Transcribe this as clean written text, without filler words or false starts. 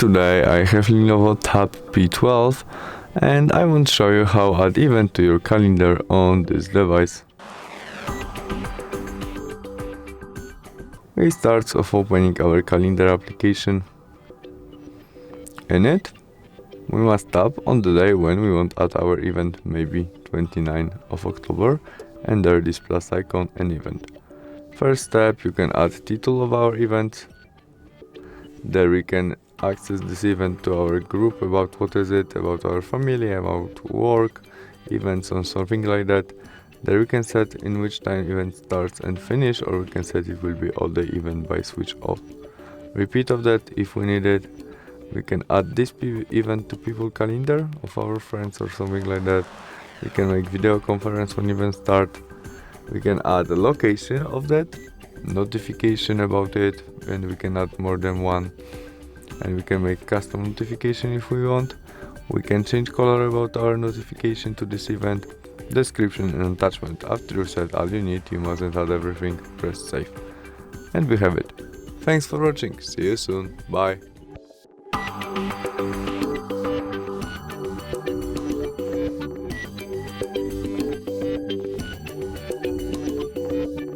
Today I have LENOVO Tab P12 and I want to show you how to add event to your calendar on this device. We start off opening our calendar application. In it, we must tap on the day when we want to add our event, maybe 29th of October, and there this plus icon and event. First step, you can add title of our event. There we can access this event to our group, about what is it, about our family, about work, events or something like that. There we can set in which time event starts and finish, or we can set it will be all day event by switch off. Repeat of that if we need it. We can add this event to people calendar of our friends or something like that. We can make video conference when event start. We can add a location of that, notification about it, and we can add more than one. And we can make custom notification if we want. We can change color about our notification to this event, description and attachment. After you set all you need, you mustn't add everything, press save. And we have it. Thanks for watching, see you soon, bye.